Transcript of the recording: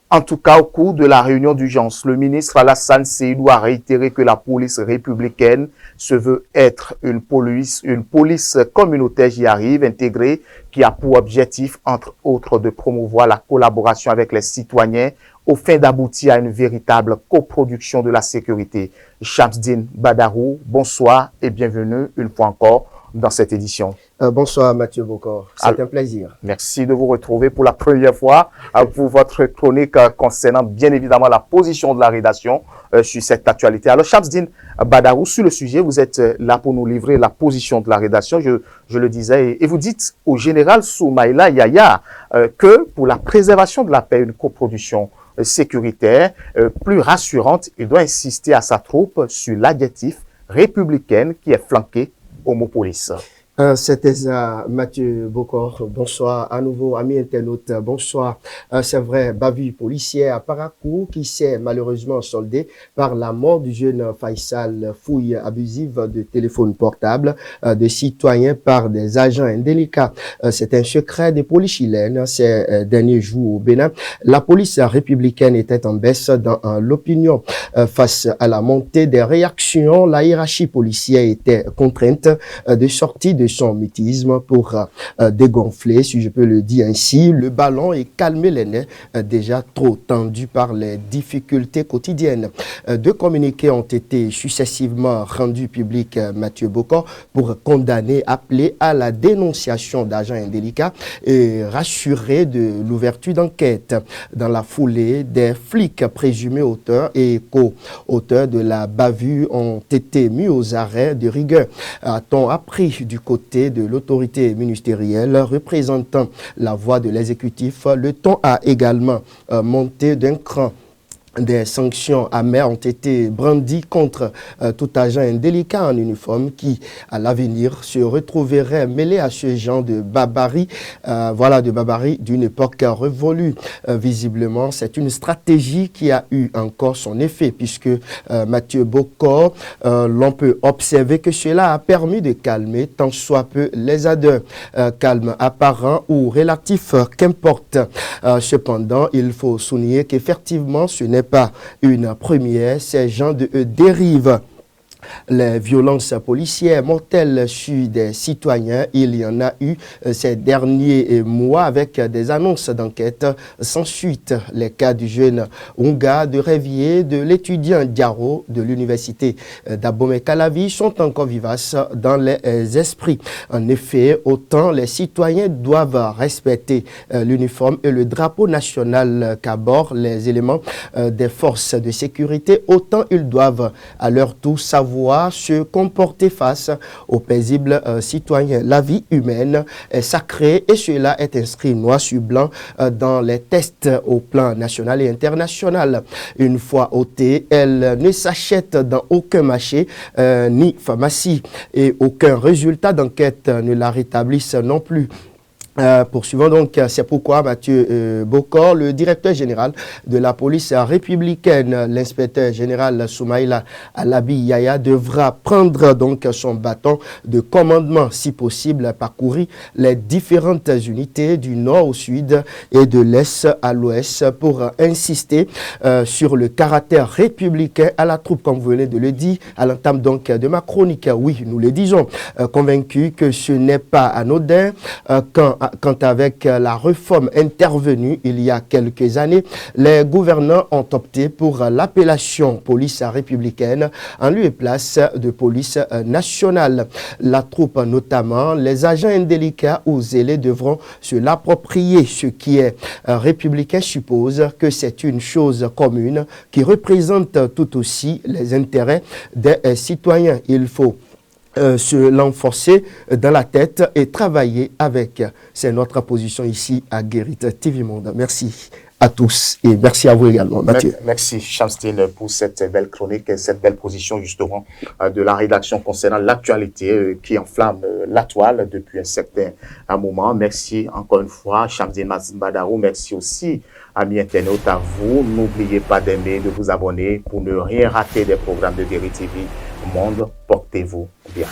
En tout cas, au cours de la réunion d'urgence, le ministre Alassane Seydou a réitéré que la police républicaine se veut être une police communautaire, j'y arrive, intégrée, qui a pour objectif, entre autres, de promouvoir la collaboration avec les citoyens au fin d'aboutir à une véritable coproduction de la sécurité. Shamsdine Badarou, bonsoir et bienvenue une fois encore dans cette édition. Bonsoir Mathieu Bokor, c'est un plaisir. Merci de vous retrouver pour la première fois pour votre chronique concernant bien évidemment la position de la rédaction sur cette actualité. Alors Shamsdine Badarou, sur le sujet, vous êtes là pour nous livrer la position de la rédaction, je le disais, et vous dites au général Soumaïla Yaya que pour la préservation de la paix, une coproduction sécuritaire plus rassurante, il doit insister à sa troupe sur l'adjectif républicaine qui est flanqué Homopolis. C'était Mathieu Bokor. Bonsoir à nouveau, amis internautes. Bonsoir. C'est vrai, bavure policière à Parakou qui s'est malheureusement soldée par la mort du jeune Faisal, fouille abusive de téléphones portables de citoyens par des agents indélicats. C'est un secret des polices chiliennes ces derniers jours au Bénin. La police républicaine était en baisse dans l'opinion. Face à la montée des réactions, la hiérarchie policière était contrainte de sortir de son mutisme pour dégonfler, si je peux le dire ainsi, le ballon et calmer les nerfs déjà trop tendus par les difficultés quotidiennes. Deux communiqués ont été successivement rendus publics, Mathieu Bokor, pour condamner, appeler à la dénonciation d'agents indélicats et rassurer de l'ouverture d'enquête. Dans la foulée, des flics présumés auteurs et co-auteurs de la bavure ont été mis aux arrêts de rigueur. A-t-on appris du côté de l'autorité ministérielle représentant la voix de l'exécutif, le ton a également monté d'un cran. Des sanctions amères ont été brandies contre tout agent indélicat en uniforme qui, à l'avenir, se retrouverait mêlé à ce genre de barbarie, de barbarie d'une époque révolue. Visiblement, c'est une stratégie qui a eu encore son effet, puisque Mathieu Bokor, l'on peut observer que cela a permis de calmer tant soit peu les ardeurs, calme apparent ou relatif, qu'importe. Cependant, il faut souligner qu'effectivement, ce n'est pas une première, ces gens de dérive. Les violences policières mortelles sur des citoyens, il y en a eu ces derniers mois avec des annonces d'enquête sans suite. Les cas du jeune Onga de Révier, de l'étudiant Diaro de l'université d'Abomey-Calavi sont encore vivaces dans les esprits. En effet, autant les citoyens doivent respecter l'uniforme et le drapeau national qu'abordent les éléments des forces de sécurité, autant ils doivent à leur tour savoir se comporter face aux paisibles citoyens. La vie humaine est sacrée et cela est inscrit noir sur blanc dans les tests au plan national et international. Une fois ôtée, elle ne s'achète dans aucun marché ni pharmacie et aucun résultat d'enquête ne la rétablisse non plus. Poursuivons donc, c'est pourquoi Mathieu Bokor, le directeur général de la police républicaine, l'inspecteur général Soumaïla Alabi Yaya, devra prendre donc son bâton de commandement, si possible, parcourir les différentes unités du nord au sud et de l'est à l'ouest pour insister sur le caractère républicain à la troupe, comme vous venez de le dire, à l'entame donc de ma chronique. Oui, nous le disons, convaincus que ce n'est pas anodin quand avec la réforme intervenue il y a quelques années, les gouvernants ont opté pour l'appellation police républicaine en lieu et place de police nationale. La troupe, notamment les agents indélicats ou zélés, devront se l'approprier. Ce qui est républicain suppose que c'est une chose commune qui représente tout aussi les intérêts des citoyens. Il faut se l'enforcer dans la tête et travailler avec. C'est notre position ici à Guérit TV Monde. Merci à tous et merci à vous également, Mathieu. Merci Shamsdine pour cette belle chronique et cette belle position justement de la rédaction concernant l'actualité qui enflamme la toile depuis un certain moment. Merci encore une fois Shamsdine Badarou. Merci aussi amis internautes à vous. N'oubliez pas d'aimer, de vous abonner pour ne rien rater des programmes de Guérit TV Monde. Portez-vous bien.